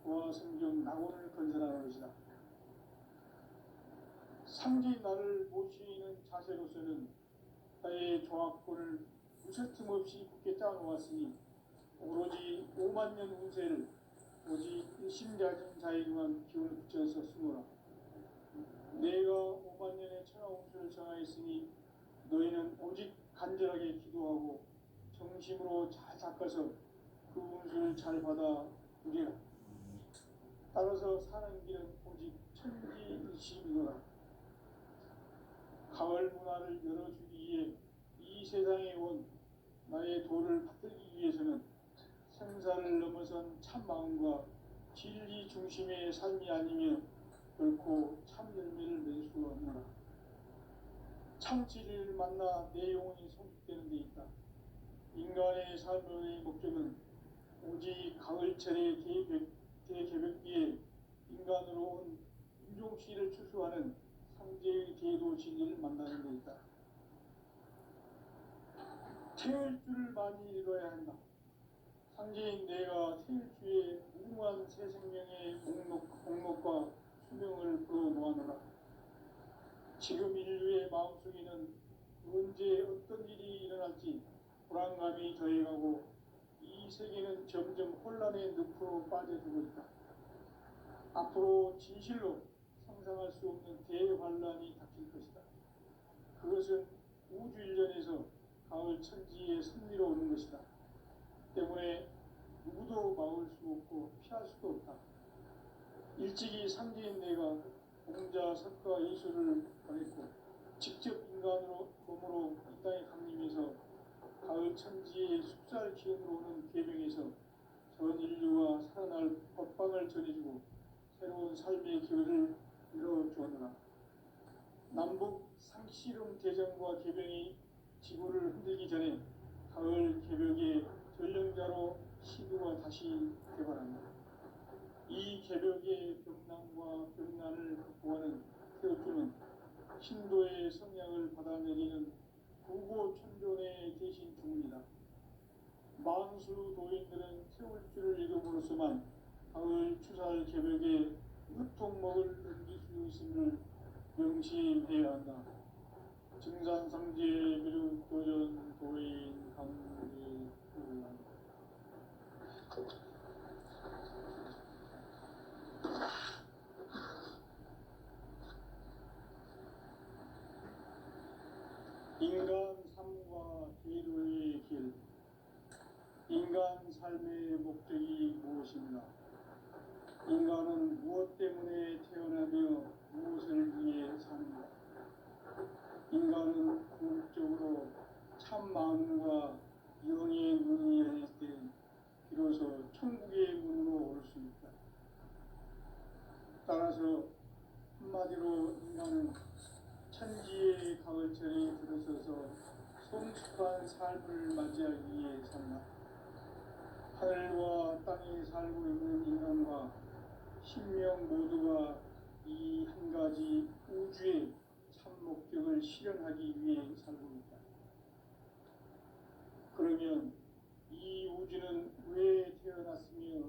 도화 성경 낙원을 건설하는 것이다. 상지 나를 모시는 자세로서는 나의 조합권을 무쇠틈 없이 굳게 짜놓았으니 오로지 5만 년 운세를 오직 일심가진 자에게만 기운을 붙여서 쓰노라. 내가 5만 년의 천하 운수를 정하였으니 너희는 오직 간절하게 기도하고 정심으로 잘 닦아서 그 운수를 잘 받아 누리라. 따라서 사는 길은 오직 천지일심이노라. 가을 문화를 열어주기 위해 이 세상에 온 나의 도를 받들기 위해서는 생사를 넘어선 참 마음과 진리 중심의 삶이 아니면 결코 참 열매를 낼 수 없노라. 참 진리를 만나 내 영혼이 성숙되는 데 있다. 인간의 삶의 목적은 오직 가을철의 대개벽기에 인간으로 온 인종씨를 추수하는 상제의 제도 진리를 만나는 데 있다. 태울 줄을 많이 읽어야 한다. 상제인 내가 태울 주에 무궁한 새 생명의 목록과 수명을 불어놓아노라. 지금 인류의 마음속에는 언제 어떤 일이 일어날지 불안감이 더해가고 이 세계는 점점 혼란의 늪으로 빠져들고 있다. 앞으로 진실로 상상할 수 없는 대환란이 닥칠 것이다. 그것은 우주 일련에서 가을 천지의 섭리로 오는 것이다. 때문에 누구도 막을 수 없고 피할 수도 없다. 일찍이 상제인 내가 공자, 석가, 예수를 보냈고 직접 인간으로 몸으로 이 땅에 강림해서 가을 천지의 숲살 기운으로 오는 계명에서 전 인류와 살아날 법방을 전해주고 새로운 삶의 기회를 열어주었노라. 남북 상씨름 대전과 개병이 지구를 흔들기 전에 가을 개벽의 전령자로 시드가 다시 개발한다. 이 개벽의 병난과 병난을 극복하는 태어주는 신도의 성향을 받아내리는 구고천존의 대신 주문이다. 만수 도인들은 태울 줄을 읽음으로써만 가을 추살 개벽에 으통먹을 넘길 수 있음을 명심해야 한다. 증산상제 미륵도전 도인 강제 훈련. 인간 삶과 제도의 길. 인간 삶의 목적이 무엇인가? 인간은 무엇 때문에 태어나며 무엇을 위해 사는가? 인간은 궁극적으로 참 마음과 영의 눈이 열릴 때 비로소 천국의 문으로 올 수 있다. 따라서 한마디로 인간은 천지의 가을철에 들어서서 성숙한 삶을 맞이하기 위해 산다. 하늘과 땅에 살고 있는 인간과 신명 모두가 이 한 가지 우주의 참 목적을 실현하기 위해 살고 있다. 그러면 이 우주는 왜 태어났으며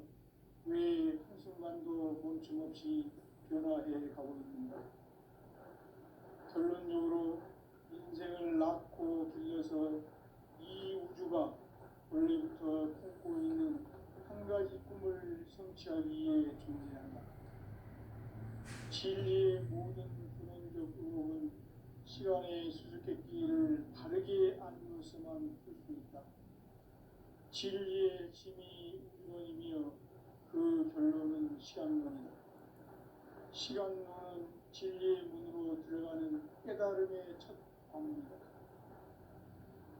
왜 한순간도 멈춤없이 변화해 가고 있는가? 결론적으로 인생을 낳고 길러서 이 우주가 원래부터 품고 있는 한 가지 꿈을 성취하기 위해 존재한다. 진리의 모든 근원적 의혹은 시간의 수수께끼를 바르게 알면서만 풀 수 있다. 진리의 핵심이 우주론이며 그 결론은 시간론이다. 시간론은 진리의 문으로 들어가는 깨달음의 첫 방문이다.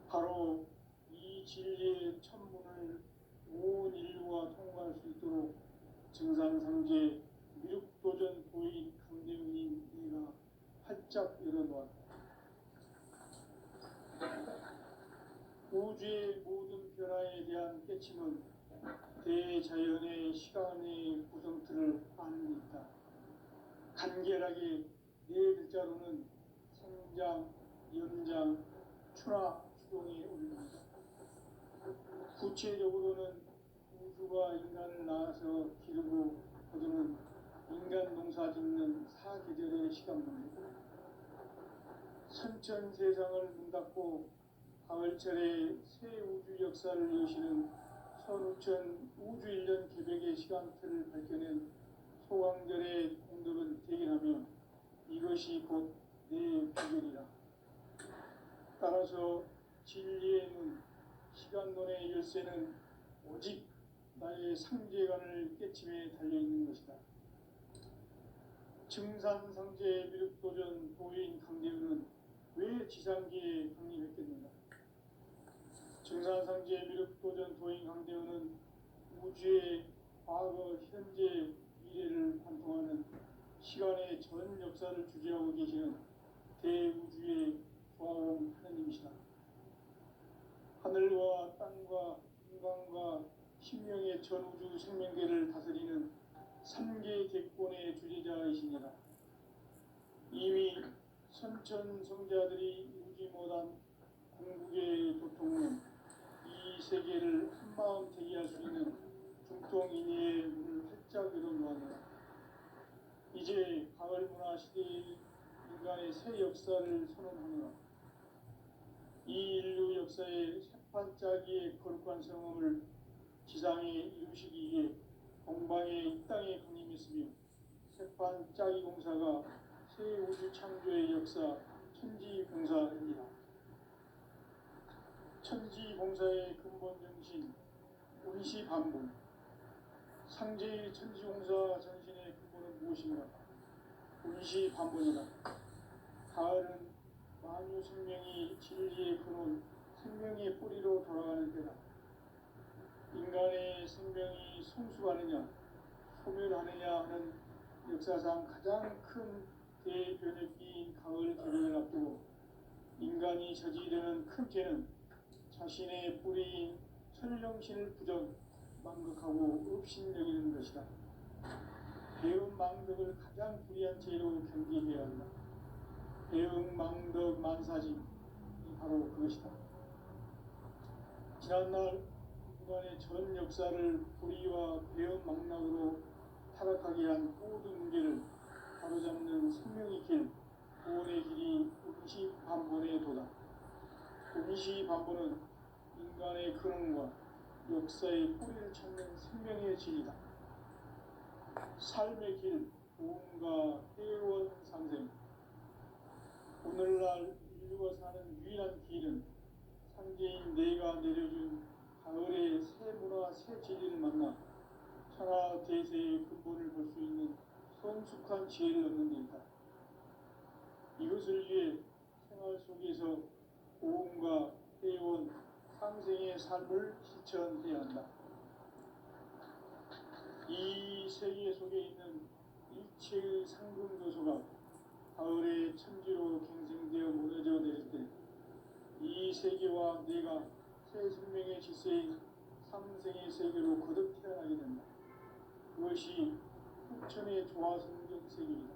바로 이 진리의 첫 문을 온 인류가 통과할 수 있도록 증산상제 미륵도전 도인 강대웅님 내가 활짝 열어놓았다. 우주의 모든 변화에 대한 깨침은 대자연의 시간의 구성틀을 아는 데 있다. 간결하게 네 글자로는 생장, 연장, 추락, 추동에 올립니다. 구체적으로는 우주가 인간을 낳아서 기르고 빨간 농사 짓는 사계절의 시간문이고 선천 세상을 문 닫고 가을철에 새 우주 역사를 여시는 선우천 우주일년 개벽의 시간틀을 밝혀낸 소강절의 공덕은 대견하며 이것이 곧 내 비결이라. 따라서 진리의 눈, 시간론의 열쇠는 오직 나의 상제관을 깨침에 달려있는 것이다. 증산상제 미륵도전 도인 강대우는 왜 지상기에 강림했겠는가? 증산상제 미륵도전 도인 강대우는 우주의 과거, 현재, 미래를 관통하는 시간의 전 역사를 주재하고 계시는 대우주의 조화원 하느님이시다. 하늘과 땅과 인간과 신명의 전우주 생명계를 다스리는 삼계 객권의 주재자이시니라. 이미 선천 성자들이 이루지 못한 궁극의 도통은 이 세계를 한마음 대기할 수 있는 중통인의의 문을 활짝 열어놓았노라. 이제 가을 문화 시대의 인간의 새 역사를 선언하노라. 이 인류 역사의 새판짜기의 거룩한 성험을 지상에 이루시기 위해 동방의 이 땅에 강림했으며 새판짜기 공사가 새 우주 창조의 역사 천지공사입니다. 천지공사의 근본 정신 운시반본. 상제의 천지공사 정신의 근본은 무엇인가? 운시반본이다. 가을은 만유 생명이 진리의 근원, 생명의 뿌리로 돌아가는 때다. 인간의 생명이 성숙하느냐, 소멸하느냐 하는 역사상 가장 큰 대변혁기인 가을 개벽을 앞두고 인간이 저지르는 큰 죄는 자신의 뿌리인 천령신을 부정, 망극하고 업신여기는 것이다. 배움 망덕을 가장 불의한 죄로 경계해야 한다. 배움 망덕 만사짐이 바로 그것이다. 지난날 인간의 전 역사를 불의와 배움 망락으로 타락하게 한 모든 문제를 바로잡는 생명의 길, 구원의 길이 운시반본의 도다. 운시반본은 인간의 근원과 역사의 뿌리를 찾는 생명의 질이다. 삶의 길, 도움과 회원 상생. 오늘날 인류가 사는 유일한 길은 상제인 내가 내려준 가을의 새 문화, 새 진리를 만나 천하 대세의 근본을 볼 수 있는 성숙한 지혜를 얻는 데 있다. 이것을 위해 생활 속에서 도움과 회원, 상생의 삶을 실천해야 한다. 이 세계 속에 있는 일체의 상금 요소가 가을의 천지로 갱생되어 무너져 내릴 때 이 세계와 내가 새 생명의 질서인 상생의 세계로 거듭 태어나게 된다. 그것이 후천의 조화성경 세계이다.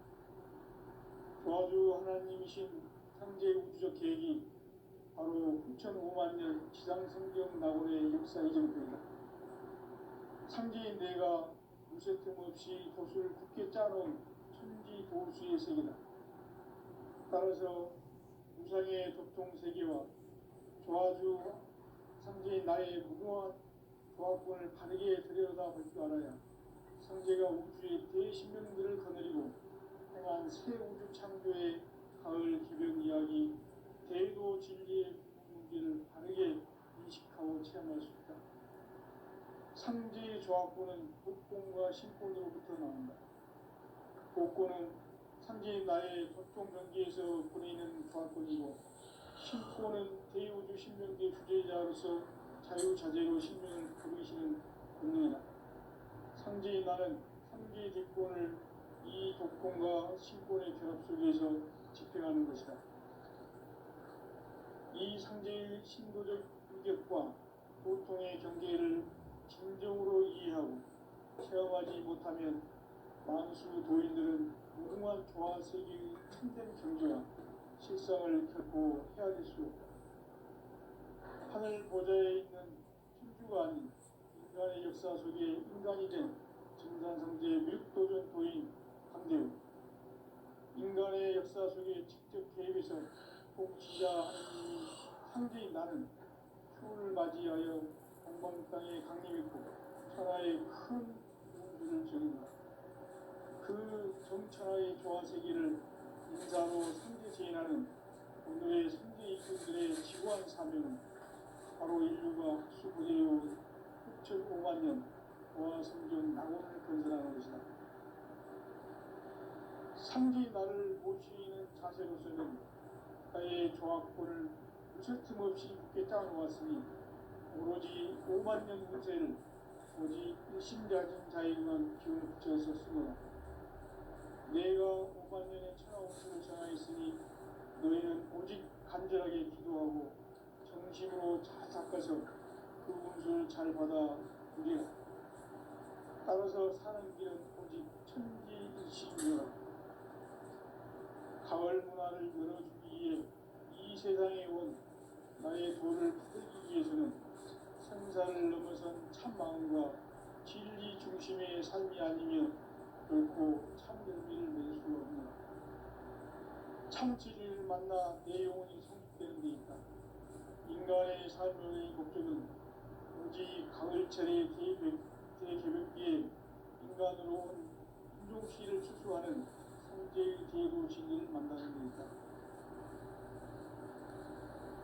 조화주 하나님이신 상제 우주적 계획이 바로 후천 5만 년 지상성경 낙원의 역사 이정표이다. 상제인 내가 무쇠틈 없이 돛을 굳게 짜놓은 천지 도수의 세계다. 따라서 무상의 도통 세계와 조화주 상제인 나의 무궁한 조화권을 바르게 들여다볼 줄 알아야 상제가 우주의 대신명들을 거느리고 행한 새 우주 창조의 가을 기병 이야기, 대도 진리의 문제를 바르게 인식하고 체험할 수 있다. 상제의 조화권은 복권과 신권으로부터 나온다. 복권은 상제인 나의 도통 경계에서 보내는 조화권이고, 신권은 대우주 신명계 주제자로서 자유자재로 신명을 부르시는 권능이다. 상제인 나는 상제의 뒷권을 이 독권과 신권의 결합 속에서 집행하는 것이다. 이 상제의 신도적 인격과 도통의 경계를 진정으로 이해하고 체험하지 못하면 만수 도인들은 무궁한 조화 세계의 참된 경지와 실상을 결코 헤아릴 수 없다. 하늘 보좌에 있는 천주가 아닌 인간의 역사 속에 인간이 된 증산상제 미륵도전 도인 강대우. 인간의 역사 속에 직접 개입해서 통치자 하느님이 상대인 나는 휴를 맞이하여 동방 땅에 강림했고 천하의 큰 우주를 전인다. 그 정천하의 조화세계를 인사로 상대 제인하는 오늘의 상대 이군들의 지구한 사명은 바로 인류가 수부대해온 6,5만 년 보아 성전 낙원을 건설하는 것이다. 상대의 나를 모시는 자세로서는 나의 조합권을 무쇠틈 없이 굳게 짜놓았으니 오로지 5만 년 운세를 오직 일심가진 자에게만 기운을 붙여서 쓰노라. 내가 5만 년의 천하 운수를 정하였으니 너희는 오직 간절하게 기도하고 정심으로 잘 닦아서 그 운수를 잘 받아 누리라. 따라서 사는 길은 오직 천지일시이라. 가을 문화를 열어주기 위해 이 세상에 온 나의 도를 받들기 위해서는 생사를 넘어선 참마음과 진리 중심의 삶이 아니면 결코 참열매를 맺을 수 없노라. 참진리를 만나 내 영혼이 성숙되는 데 있다. 인간의 삶의 목적은 오직 가을철의 대개벽기에 인간으로 온 인종씨를 추수하는 성제의 대도 진리를 만나는 데 있다.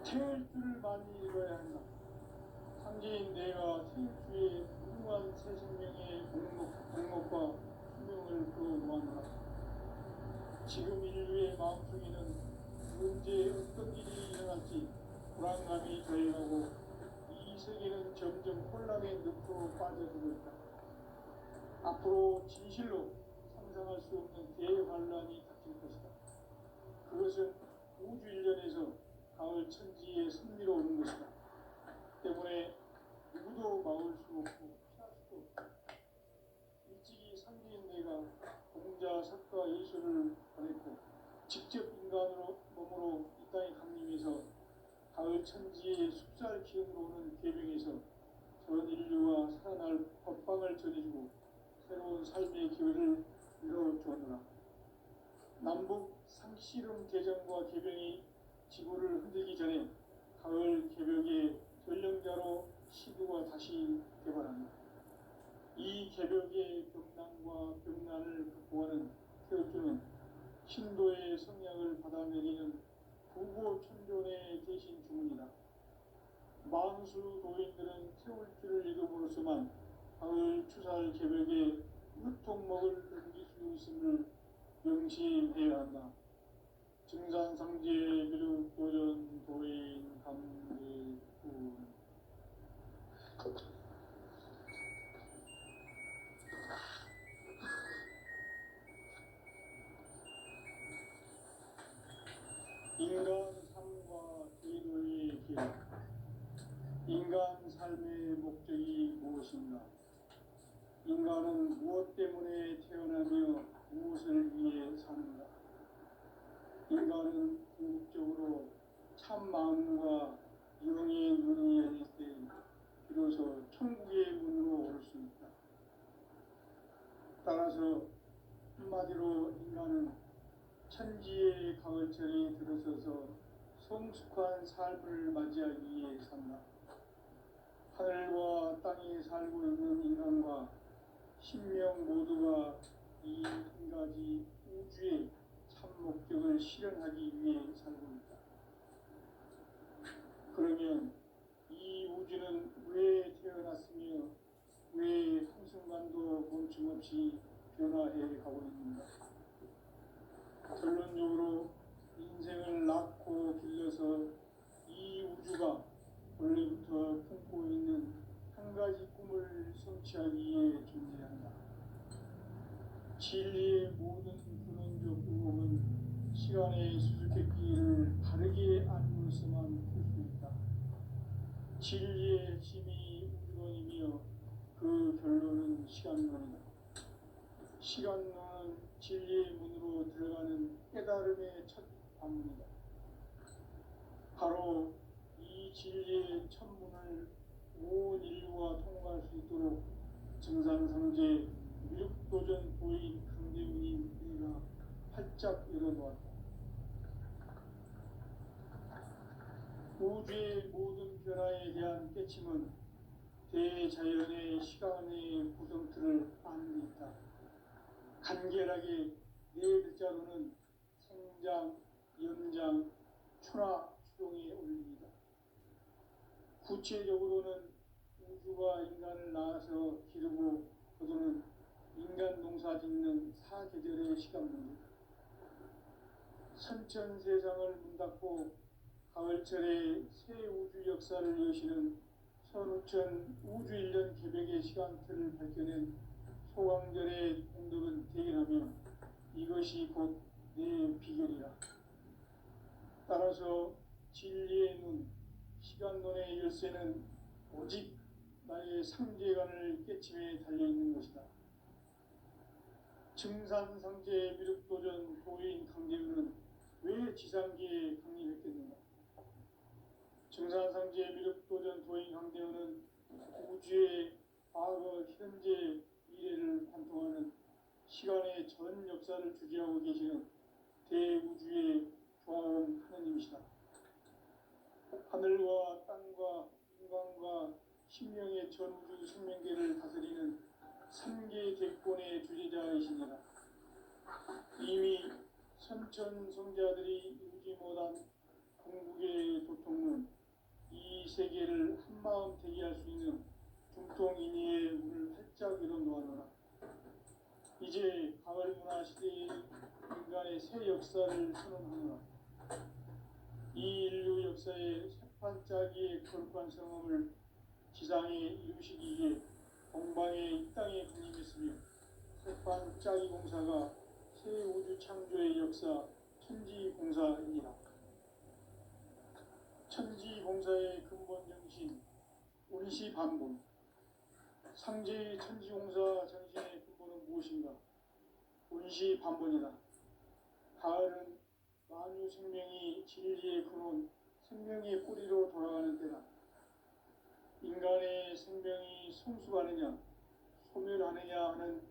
태울 줄을 많이 읽어야 한다. 상제인 내가 태울주의 무궁한 새 생명의 공목과 수명을 끌어놓았노라. 지금 인류의 마음속에는 언제 어떤 일이 일어날지 불안감이 더해가고 이 세계는 점점 혼란의 늪으로 빠져들고 있다. 앞으로 진실로 상상할 수 없는 대환란이 닥칠 것이다. 그것은 우주 일련에서 가을 천지의 섭리로 오는 것이다. 때문에 누구도 막을 수 없고 피할 수도 없다. 일찍이 상대인 내가 공자, 석가, 예수를 보냈고 직접 인간으로 몸으로 이 땅에 강림해서 가을 천지의 숲살 기운으로 오는 계명에서 전 인류와 살아날 법방을 전해주고 새로운 삶의 기회를 열어주었노라. 남북 상씨름 개정과 개병이 지구를 흔들기 전에 가을 개벽의 전령자로 시도가 다시 개발합니다. 이 개벽의 벽난과 벽난을 극복하는 태어주는 신도의 성약을 받아내리는 부고천존의 대신 주문이다. 만수 도인들은 태울주를 읽음으로써만 가을 추살 개벽에 유통목을 넘길 수 있음을 명심해야 한다. 증산상제 교육도전 도인 감리군. 인간 삶과 제도의 길. 인간 삶의 목적이 무엇인가? 인간은 무엇 때문에 태어나며 무엇을 위해 사는가? 인간은 궁극적으로 참 마음과 영의 눈이 열릴 때 비로소 천국의 문으로 오를 수 있다. 따라서 한마디로 인간은 천지의 가을철에 들어서서 성숙한 삶을 맞이하기 위해 산다. 하늘과 땅에 살고 있는 인간과 신명 모두가 이 한 가지 우주의 참 목적을 실현하기 위해 살고 있다. 그러면 이 우주는 왜 태어났으며 왜 한순간도 멈춤없이 변화해 가고 있는가? 결론적으로 인생을 낳고 길러서 이 우주가 원래부터 품고 있는 한 가지 꿈을 성취하기 위해 존재한다. 진리의 모든 근원적 의혹은 시간의 수수께끼를 바르게 알므로서만 풀 수 있다. 진리의 핵심이 우주론이며 그 결론은 시간론이다. 시간론은 진리의 문으로 들어가는 깨달음의 첫 관문이다. 바로 이 진리의 천문을 온 인류가 통과할 수 있도록 증산상제 무력도전 도인 강대훈이 활짝 열어놓았다. 우주의 모든 변화에 대한 깨침은 대자연의 시간의 구성틀을 아는 데 있다. 간결하게 네 글자로는 생장, 연장, 추나 추동에 올립니다. 구체적으로는 우주가 인간을 낳아서 기르고 거두는 인간 농사 짓는 사계절의 시간 문제, 선천 세상을 문 닫고 가을철에 새 우주 역사를 여시는 선우천 우주 1년 개벽의 시간틀을 밝혀낸 소강절의 공덕은 대견하며 이것이 곧 내 비결이라. 따라서 진리의 눈, 시간론의 열쇠는 오직 나의 상제관을 깨침에 달려있는 것이다. 증산상제 미륵도전 도인 강제우는 왜 지상계에 강림했겠는가? 증산상제 미륵도전 도인 강제우는 우주의 과거, 현재, 미래를 관통하는 시간의 전 역사를 주재하고 계시는 대우주의 조화원 하느님이시다. 하늘과 땅과 인간과 신명의 전우주 생명계를 다스리는 삼계 대권의 주재자이시니라. 이미 선천성자들이 이루지 못한 궁극의 도통론, 이 세계를 한마음 대기할 수 있는 중통인의의 문을 활짝 열어놓아노라. 이제 가을 문화 시대의 인간의 새 역사를 선언하노라. 이 인류 역사의 새판짜기의 거룩한 성험을 지상에 이루시기 위해 동방의 이 땅에 군림했으며 새판짜기 공사가 새 우주 창조의 역사 천지공사이니라. 천지공사의 근본 정신 운시반본, 상제의 천지공사 정신의 근본은 무엇인가? 운시반본이다. 가을은 만유 생명이 진리의 근원, 생명의 뿌리로 돌아가는 때다. 인간의 생명이 성숙하느냐, 소멸하느냐 하는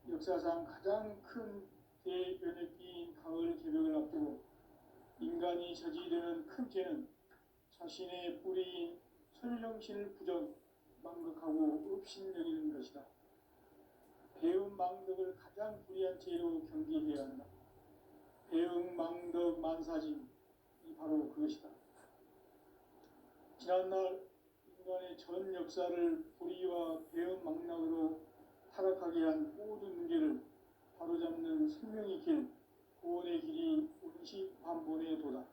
역사상 가장 큰 대변혁기인 가을 개벽을 앞두고 인간이 저지르는 큰 죄는 자신의 뿌리인 설령신을 부정, 망극하고 업신여기는 것이다. 배운 망덕을 가장 불의한 죄로 경계해야 한다. 배응 망덕 만사짐이 바로 그것이다. 지난날 인간의 전 역사를 불의와 배응 망락으로 타락하게 한 모든 문제를 바로잡는 생명의 길, 구원의 길이 운시반본의 도다.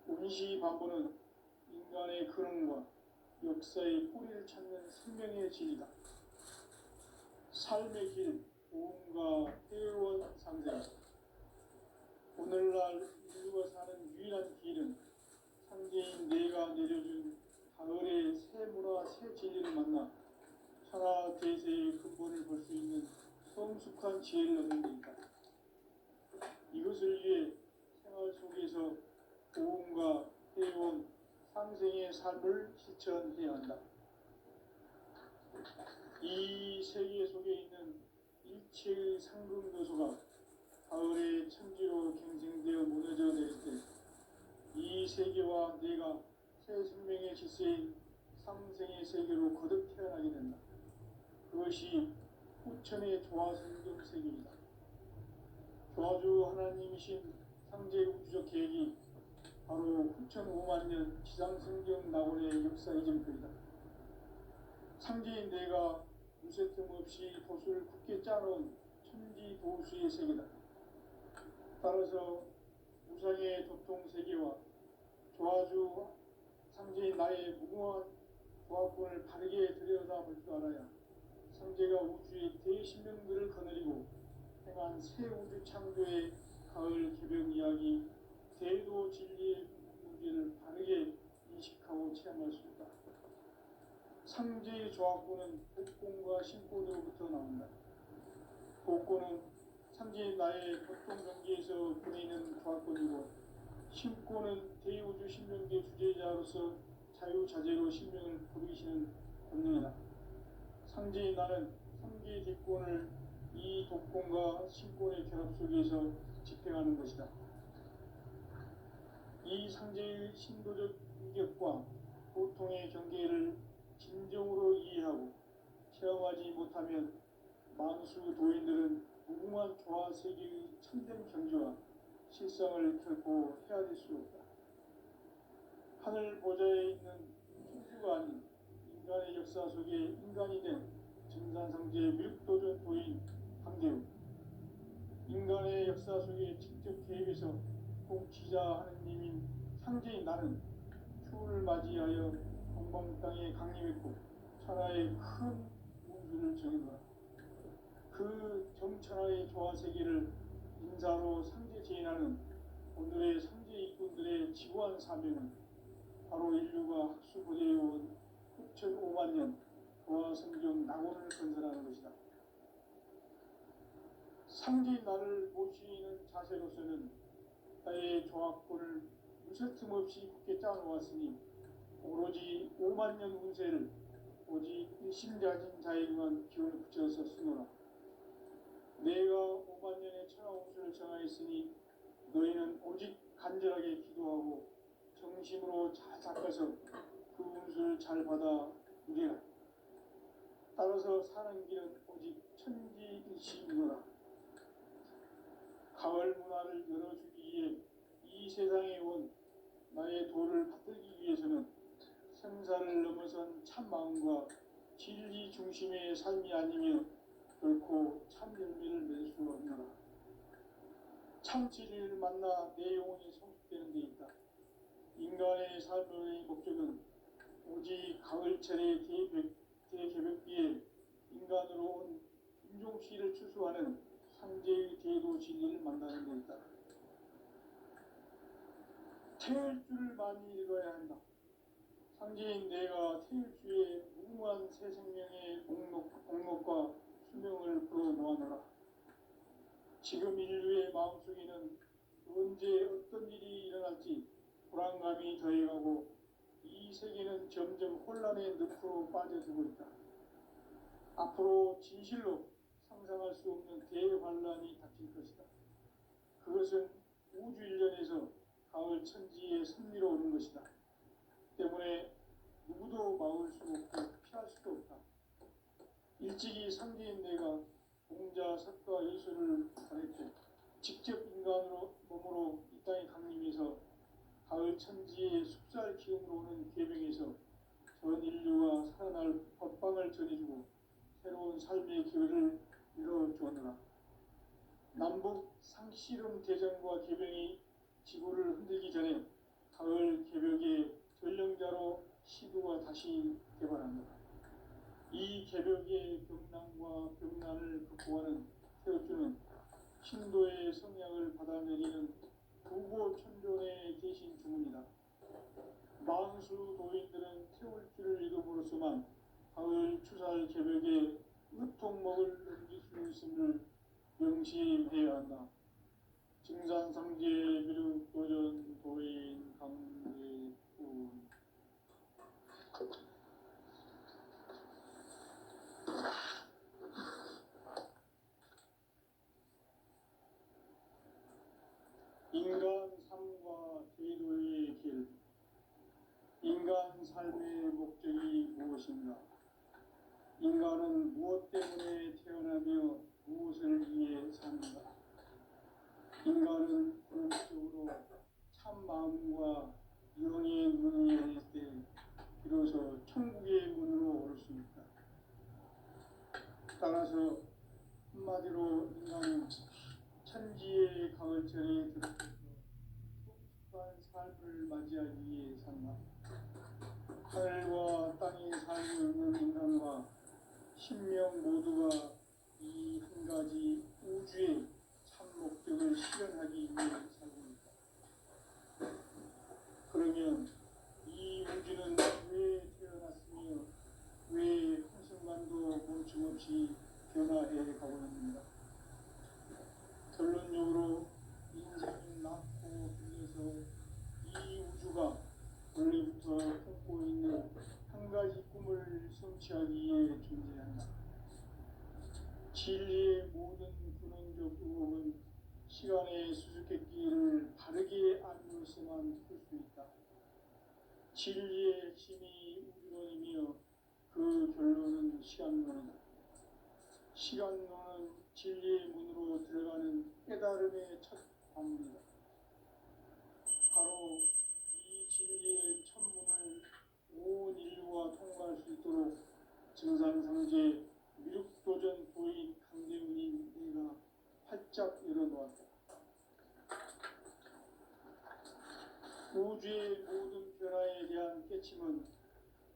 운시반본은 인간의 근원과 역사의 뿌리를 찾는 생명의 진리다. 삶의 길, 보험과 회원 상생. 오늘날 인류가 사는 유일한 길은 상제인 내가 내려준 가을의 새 문화, 새 진리를 만나 천하 대세의 근본을 볼 수 있는 성숙한 지혜를 얻는 데 있다. 이것을 위해 생활 속에서 보험과 회원, 상생의 삶을 실천해야 한다. 이 세계 속에 있는 일체의 상급 요소가 가을의 천지로 갱생되어 무너져 내릴 때 이 세계와 내가 새 생명의 질서인 상생의 세계로 거듭 태어나게 된다. 그것이 후천의 조화성경 세계이다. 조화주 하나님이신 상제 우주적 계획이 바로 후천 5만 년 지상성경 낙원의 역사 이정표이다. 상제인 내가 무쇠뜸 없이 돛을 굳게 짜놓은 천지 도수의 세계다. 따라서 우상의 도통 세계와 조화주 상제인 나의 무궁한 조화권을 바르게 들여다볼 줄 알아야 상제가 우주의 대신명들을 거느리고 행한 새 우주 창조의 가을 개벽 이야기, 대도 진리의 문제를 바르게 인식하고 체험할 수 있다. 상제의 조화권은 복권과 신권으로부터 나온다. 복권은 상제인 나의 보통 경계에서 보내는 조화권이고, 신권은 대우주 신명계 주제자로서 자유자재로 신명을 부르시는 권능이다. 상제인 나는 상계 대권을 이 독권과 신권의 결합 속에서 집행하는 것이다. 이 상제의 신도적 인격과 고통의 경계를 진정으로 이해하고 체험하지 못하면 만수 도인들은 무궁한 조화 세계의 참된 경지와 실상을 결코 헤아릴 수 없다. 하늘 보좌에 있는 천주가 아닌 인간의 역사 속에 인간이 된 증산상제 묘도전 도인 강대우, 인간의 역사 속에 직접 개입해서 통치자 하느님인 상제인 나는 추운을 맞이하여 동방 땅에 강림했고 천하의 큰 운수를 정해놓아 그 정천하의 조화세계를 인사로 상제 제인하는 오늘의 상제 일꾼들의 지구한 사명은 바로 인류가 학수고대해온 6,500만 년 조화성경 낙원을 건설하는 것이다. 상제인 나를 모시는 자세로서는 나의 조합권을 무쇠틈 없이 굳게 짜놓았으니 오로지 5만 년 운세를 오직 일심자진 자에게만 기운을 붙여서 쓰노라. 내가 5만 년의 천하 운수를 정하였으니 너희는 오직 간절하게 기도하고 정심으로 잘 닦아서 그 운수를 잘 받아 누리라. 따라서 사는 길은 오직 천지일심이노라. 가을 문화를 열어주기 위해 이 세상에 온 나의 도를 받들기 위해서는 생사를 넘어선 참 마음과 진리 중심의 삶이 아니면 결코 참 열매를 맺을 수 없노라. 참 진리를 만나 내 영혼이 성숙되는 데 있다. 인간의 삶의 목적은 오직 가을철의 대개벽비에 인간으로 온 김종씨를 추수하는 상제의 대도 진리를 만나는 데 있다. 태일주를 많이 읽어야 한다. 상제인 내가 태일주의 무궁한 새 생명의 공록과 수명을 풀어놓아노라. 지금 인류의 마음속에는 언제 어떤 일이 일어날지 불안감이 더해가고 이 세계는 점점 혼란의 늪으로 빠져들고 있다. 앞으로 진실로 상상할 수 없는 대환란이 닥칠 것이다. 그것은 우주 일련에서 가을 천지에 선미로 오는 것이다. 때문에 누구도 막을 수 없고 피할 수도 없다. 일찍이 상제인 내가 공자, 석가, 예술을 가르쳐 직접 인간으로 몸으로 이 땅에 강림해서 가을 천지의 숲살 기운으로 오는 계명에서 전 인류가 살아날 법방을 전해주고 새로운 삶의 기회를 열어주었노라. 남북 상씨름 대전과 계명이 지구를 흔들기 전에 가을 개벽의 전령자로 시도가 다시 개발합니다. 이 개벽의 병난과 병난을 극복하는 태엽주는 신도의 성향을 받아내리는 부고천존에 계신 주문이다. 만수 도인들은 태울주를 이름으로서만 가을 추살 개벽에 으통먹을 넘길 수 있음을 명심해야 한다. 증산상제 비륵도전 도인 강대군. 인간 삶과 제도의 길. 인간 삶의 목적이 무엇인가? 인간은 무엇 때문에 태어나며 무엇을 위해 사는가? 인간은 본질적으로 참 마음과 영의 눈이 열릴 때 비로소 천국의 문으로 올 수 있다. 따라서 한마디로 인간은 천지의 가을철에 들어서서 성숙한 삶을 맞이하기 위해 산다. 하늘과 땅에 살고 있는 인간과 신명 모두가 이 한 가지 우주의 참 목적을 실현하기 위해 살고 있다. 그러면 이 우주는 왜 태어났으며 왜 한순간도 멈춤없이 변화해 가고 있는가? 결론적으로 인생은 낳고 빌려서 이 우주가 원래부터 품고 있는 한 가지 꿈을 성취하기 위해 존재한다. 진리 모든 근원적 의혹은 시간의 수수께끼를 바르게 알면서만 풀 수 있다. 진리의 핵심이 우주론이며 그 결론은 시간론이다. 시간론은 진리의 문으로 들어가는 깨달음의 첫 관문이다. 바로 이 진리의 천문을 온 인류가 통과할 수 있도록 증산상제 미륵도전 도인 강대훈인 내가 활짝 열어놓았다. 우주의 모든 변화에 대한 깨침은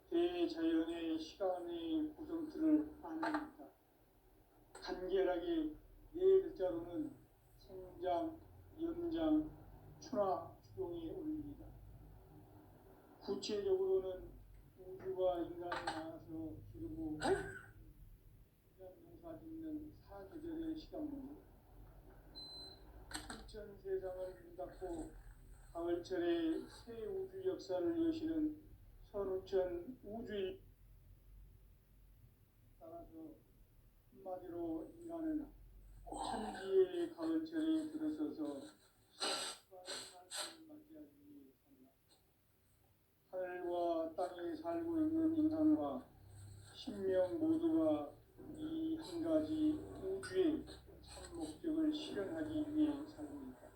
대자연의 시간의 구성틀을 아닙니다. 간결하게 네 글자로는 생장, 연장, 추나, 추동이 올립니다. 구체적으로는 우주가 인간을 낳아서 기르고 인간 농사 짓는 사계절의 시간문이다. 천천 세상을 문 닫고 가을철에 새 우주 역사를 여시는 선우천 우주일 따라서 한마디로 인간은 천지의 가을철에 들어서서 삶을 맞이하기 위해 산다. 하늘과 땅에 살고 있는 인간과 신명 모두가 이 한 가지 우주의 참 목적을 실현하기 위해 살고 있다.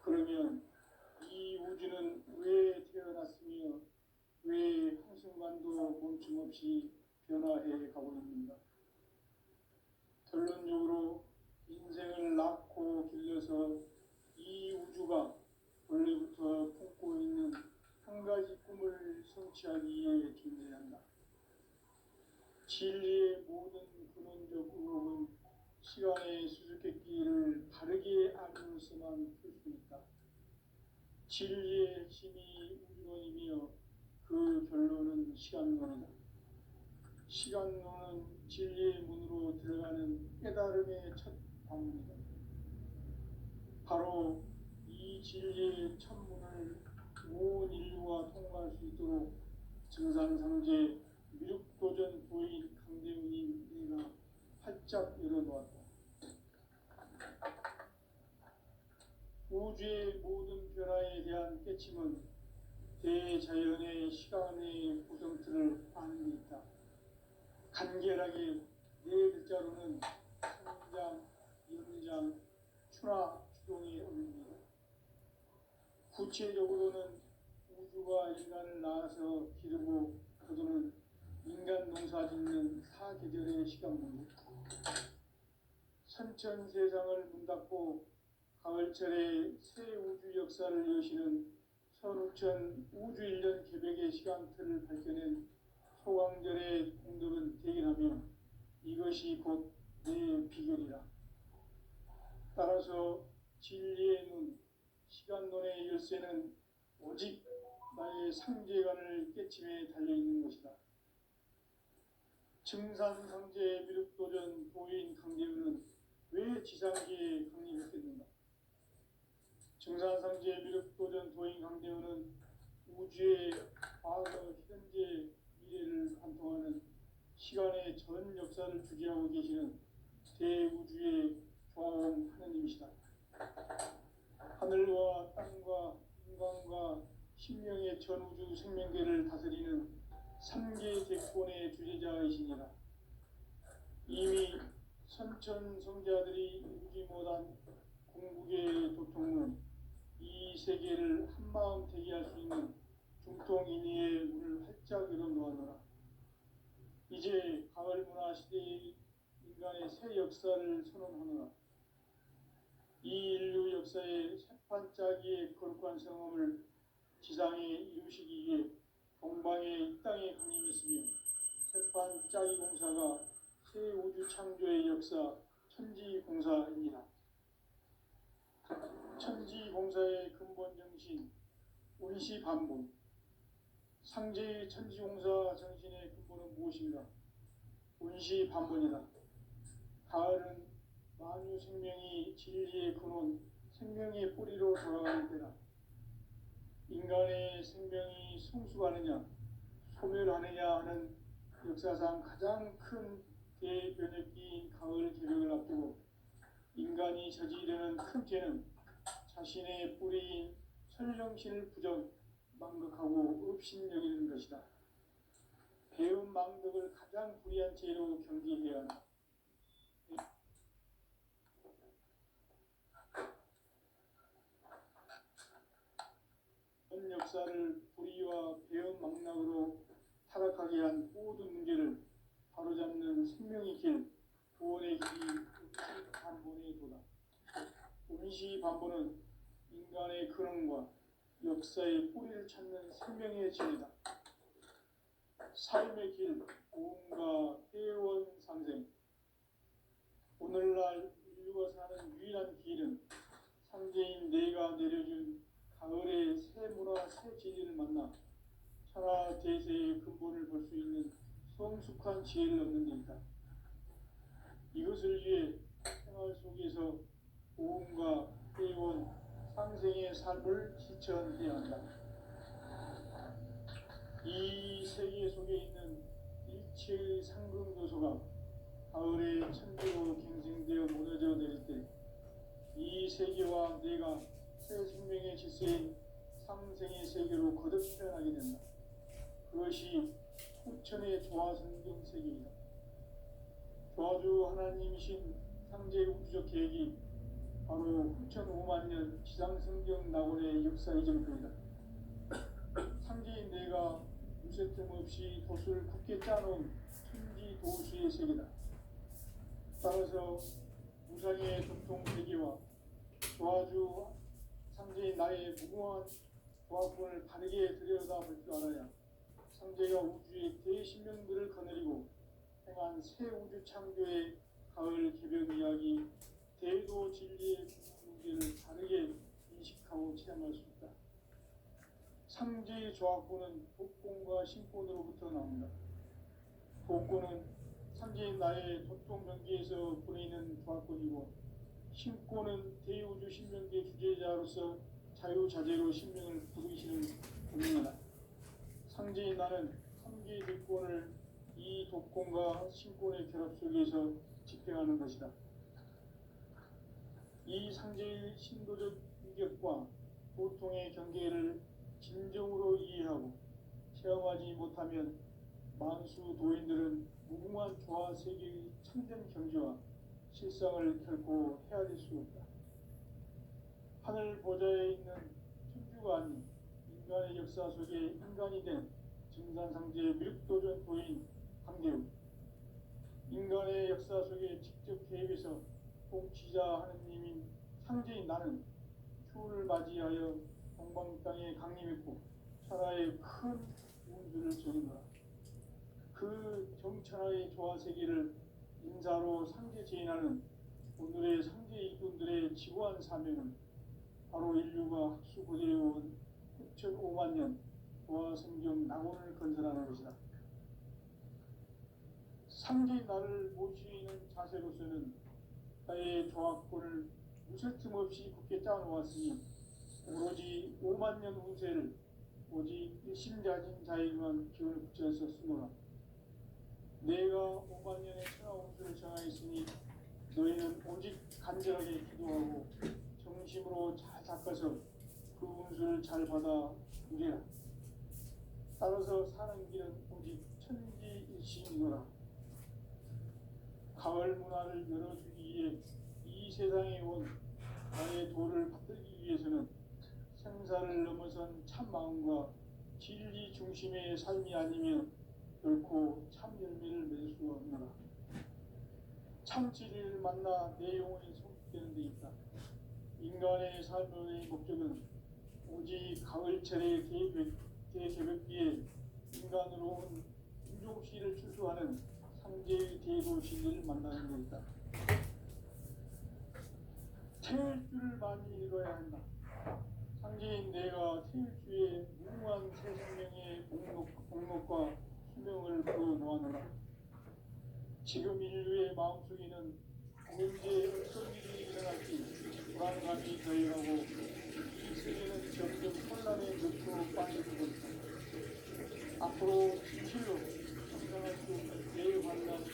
그러면 이 우주는 왜 태어났으며 왜 한순간도 멈춤없이 변화해 가고 있는가? 결론적으로 인생을 낳고 길러서 이 우주가 원래부터 품고 있는 한 가지 꿈을 성취하기 위해 존재한다. 진리의 모든 근원적 의혹은 시간의 수수께끼를 바르게 알면서만 풀 수 있다. 진리의 핵심이 우주론이며 그 결론은 시간론이다. 시간론은 진리의 문으로 들어가는 깨달음의 첫 관문이다. 바로 이 진리의 천문을 온 인류가 통과할 수 있도록 증산상제 미륵도전 도인 강대훈인 내가 활짝 열어놓았다. 우주의 모든 변화에 대한 깨침은 대자연의 시간의 구성틀을 아는 데 있다. 간결하게 네 글자로는 생장, 연장, 추나, 추동이 올립니다. 구체적으로는 우주가 인간을 낳아서 기르고 거두는 인간 농사 짓는 사계절의 시간문이다. 선천 세상을 문 닫고 가을철에 새 우주 역사를 여시는 선우천 우주 1년 개백의 시간틀을 밝혀낸 소강절의 공덕은 대견하며 이것이 곧 내 비결이라. 따라서 진리의 눈, 시간론의 열쇠는 오직 나의 상제관을 깨침에 달려있는 것이다. 증산상제 미륵도전 도인 강대훈은 왜 지상계에 강림했겠는가? 증산상제 미륵도전 도인 강대훈은 우주의 과거, 현재, 미래를 관통하는 시간의 전 역사를 주재하고 계시는 대우주의 조화원 하느님이시다. 하늘과 땅과 인간과 신명의 전우주 생명계를 다스리는 삼계 대권의 주제자이시니라. 이미 선천 성자들이 이루지 못한 궁극의 도통은 이 세계를 한마음 되게 할 수 있는 중통인의의 문을 활짝 열어놓아노라. 이제 가을 문화 시대의 인간의 새 역사를 선언하노라. 이 인류 역사의 새판짜기의 거룩한 성험을 지상에 이루시기 위해 동방의 이 땅에 강림했으며 새판짜기 공사가 새 우주 창조의 역사 천지공사입니다. 천지공사의 근본 정신 운시반복. 상제의 천지공사 정신의 근본은 무엇인가? 운시반복이다. 가을은 만유 생명이 진리의 근원, 생명의 뿌리로 돌아가는 때다. 인간의 생명이 성숙하느냐, 소멸하느냐 하는 역사상 가장 큰 대변혁기인 가을 개벽을 앞두고 인간이 저지르는 큰 죄는 자신의 뿌리인 설령신을 부정 망각하고 업신여기는 것이다. 배운 망덕을 가장 불의한 죄로 경계해야 한다. 현 역사를 불의와 배운 망락으로 타락하게 한 모든 문제를 바로잡는 생명의 길, 구원의 길이 반본의 도다. 운시 반본은 인간의 근원과 역사의 뿌리를 찾는 생명의 진리다. 삶의 길, 고음과 회원 상생. 오늘날 인류가 사는 유일한 길은 상제인 내가 내려준 가을의 새 문화, 새 진리를 만나 천하 대세의 근본을 볼 수 있는 성숙한 지혜를 얻는 데 있다. 이것을 위해 생활 속에서 고음과 회원, 상생의 삶을 실천해야 한다. 이 세계 속에 있는 일체의 상근도소가 가을의 천지로 갱생되어 무너져 내릴 때 이 세계와 내가 새 생명의 질서인 상생의 세계로 거듭 태어나게 된다. 그것이 후천의 조화성경 세계이다. 조화주 하나님이신 상제의 우주적 계획이 바로 후천 5만 년 지상성경 낙원의 역사 이전부이다. 상제인 내가 무쇠틈 없이 돛을 굳게 짜놓은 천지 도수의 세계다. 따라서 무상의 전통 세계와 조화주 상제인 나의 무궁한 조화권을 바르게 들여다볼 줄 알아야 상제가 우주의 대신명들을 거느리고 행한 새 우주 창조의 가을 개벽 이야기, 대도 진리의 문제를 다르게 인식하고 체험할 수 있다. 상제의 조화권은 독권과 신권으로부터 나온다. 독권은 상제인 나의 도통명기에서 보내는 조화권이고, 신권은 대우주 신명기의 주제자로서 자유자재로 신명을 부르시는 권능이다. 상제인 나는 3개의 대권을 이 독권과 신권의 결합 속에서 집행하는 것이다. 이 상제의 신도적 위격과 보통의 경계를 진정으로 이해하고 체험하지 못하면 만수 도인들은 무궁한 조화 세계의 참된 경지와 실상을 결코 헤아릴 수 없다. 하늘 보좌에 있는 천주가 아닌 인간의 역사 속에 인간이 된 증산상제의 밀도전 도인 강대우, 인간의 역사 속에 직접 개입해서 통치자 하느님인 상제인 나는 추를 맞이하여 동방 땅에 강림했고 천하의 큰 운수를 정인노라. 그 정천하의 조화 세계를 인사로 상제 제인하는 오늘의 상제 일꾼들의 지구한 사명은 바로 인류가 합수고대해온 6,5만 년 조화성경 낙원을 건설하는 것이다. 상제인 나를 모시는 자세로서는 나의 조화권을 무쇠틈 없이 굳게 짜놓았으니 오로지 5만 년 운세를 오직 일심자진 자에게만 기운을 붙여서 쓰노라. 내가 5만 년의 천하 운수를 정하였으니 너희는 오직 간절하게 기도하고 정심으로 잘 닦아서 그 운수를 잘 받아 누리라. 따라서 사는 길은 오직 천지일심이노라. 가을 문화를 열어주기 위해 이 세상에 온 나의 도를 받들기 위해서는 생사를 넘어선 참 마음과 진리 중심의 삶이 아니면 결코 참 열매를 맺을 수가 없노라. 참 진리를 만나 내 영혼이 성숙되는 데 있다. 인간의 삶의 목적은 오직 가을철의 대개벽기에 인간으로 온 인종씨를 추수하는 상제의 대도 진리를 만나는 데 있다. 태일주를 많이 읽어야 한다. 상제인 내가 태일주의 무궁한 새 생명의 목록과 수명을 풀어놓아노라. 지금 인류의 마음속에는 언제 어떤 일이 일어날지 불안감이 더해가고 이 세계는 점점 혼란의 늪으로 빠지고 있다. 앞으로 진실로 상상할 수 없는 대환란이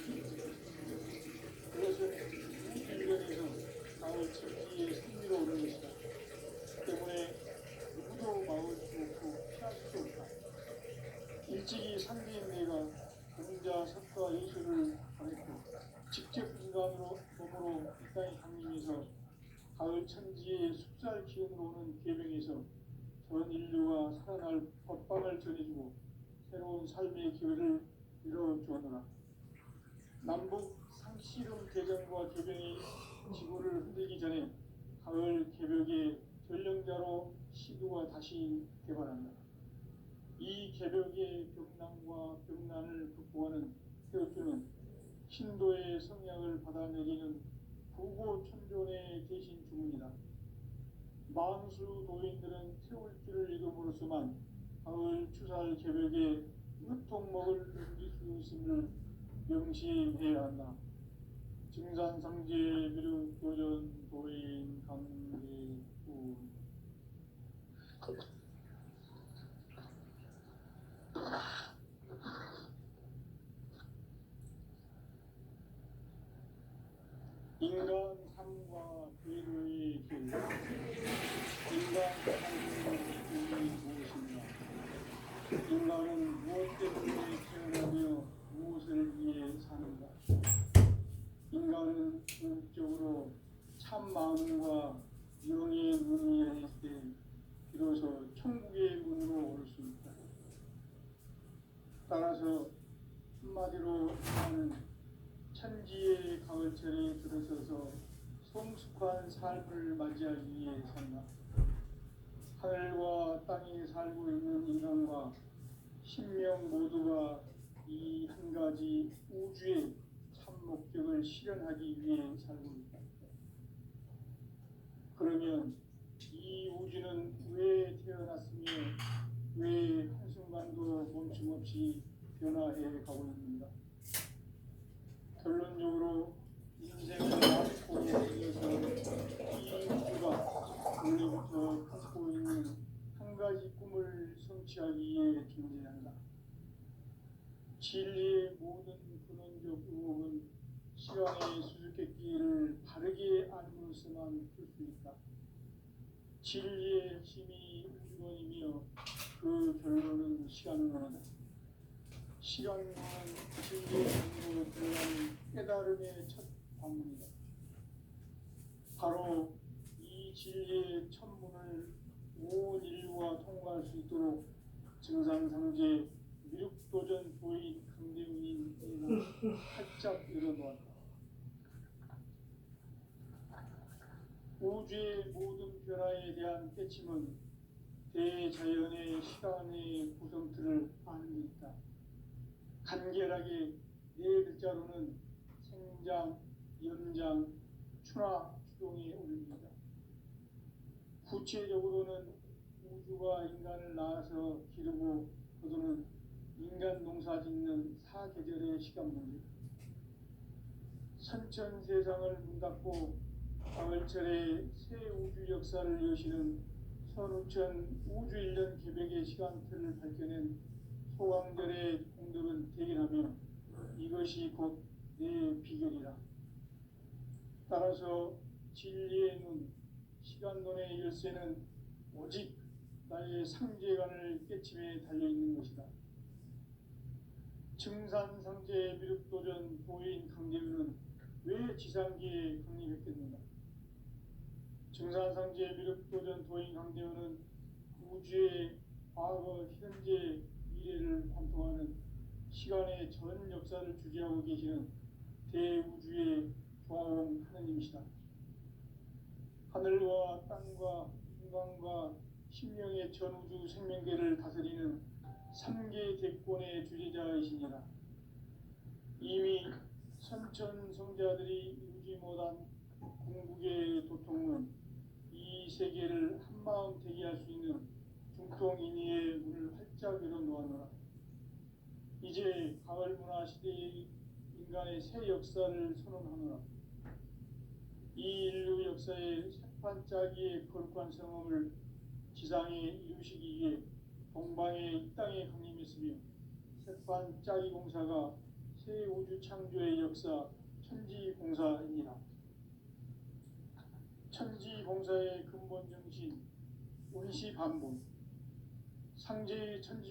가을 천지의 승리로 오는 것이다. 때문에 누구도 막을 수 없고 피할 수 없다. 일찍이 상대인 내가 공자, 석가, 예수를 보냈고 직접 인간으로 몸으로 이 땅에 강림해서 가을 천지의 숲살 기운으로 오는 계명에서 전 인류가 살아날 법방을 전해주고 새로운 삶의 기회를 열어주었노라. 남북 상씨름 대전과 개병이 지구를 흔들기 전에 가을 개벽의 전령자로 시도가 다시 개발한다. 이 개벽의 벽난과 벽난을 극복하는 태극기는 신도의 성약을 받아내리는 부고천존의 대신 주문이다. 만수 도인들은 태울 길을 읽음으로써만 가을 추살 개벽에 으통먹을 넘길 수 있음을 명심해야 한다. 증산상제 비륵 도전 도인 강대군. 인간 삶과 괴로의 길. 인간 삶의 길이 무엇인가? 인간은 무엇 때문에 태어나며 무엇을 위해 사는가? 인간은 궁극적으로 참 마음과 영의 눈이 열릴 때 비로소 천국의 문으로 올 수 있다. 따라서 한마디로 인간은 천지의 가을철에 들어서서 성숙한 삶을 맞이하기 위해 산다. 하늘과 땅에 살고 있는 인간과 신명 모두가 이 한 가지 우주의 참 목적을 실현하기 위해 살고 있다. 그러면 이 우주는 왜 태어났으며 왜 한순간도 멈춤없이 변화해 가고 있는가? 결론적으로 인생을 낳고 이어서 이 우주가 원래부터 품고 있는 한 가지 꿈을 성취하기 위해 존재한다. 진리의 모든 근원적 의혹은 시간의 수수께끼를 바르게 알므로서만 풀 수 있다. 진리의 핵심이 우주론이며 그 결론은 시간론이다. 시간론은 진리의 근원으로 들어가는 깨달음의 첫 방문이다. 바로 이 진리의 천문을 온 인류가 통과할 수 있도록 증산상제 미륵도전 도인 강대훈이 활짝 열어놓았다. 우주의 모든 변화에 대한 깨침은 대자연의 시간의 구성틀을 아는 데 있다. 간결하게 네 글자로는 생장, 연장, 추나, 추동에 올립니다. 구체적으로는 우주가 인간을 낳아서 기르고 거두는 인간 농사 짓는 사계절의 시간 문제. 선천 세상을 문 닫고 가을철에 새 우주 역사를 여시는 선우천 우주 1년 개벽의 시간틀을 밝혀낸 소강절의 공덕은 대견하며 이것이 곧 내 비결이라. 따라서 진리의 눈, 시간론의 열쇠는 오직 나의 상제관을 깨침에 달려있는 것이다. 증산상제 미륵도전 도인 강대훈은 왜 지상기에 강림했겠는가? 증산상제 미륵도전 도인 강대훈은 우주의 과거, 현재, 미래를 관통하는 시간의 전 역사를 주재하고 계시는 대우주의 조화원 하느님이시다. 하늘과 땅과 인간과 신명의 전우주 생명계를 다스리는 3계 대권의 주재자이시니라. 이미 선천 성자들이 이루지 못한 궁극의 도통은 이 세계를 한마음 되게 할 수 있는 중통인의의 문을 활짝 열어놓았노라. 이제 가을 문화 시대의 인간의 새 역사를 선언하노라. 이 인류 역사의 새판짜기의 거룩한 성험을 지상에 이루시기 위해 동방의 이 땅에 강림했으며 새판짜기 공사가 새 우주 창조의 역사 천지공사입니다. 천지 봉사의 근본 정신, 운시 반복, 상제의 천지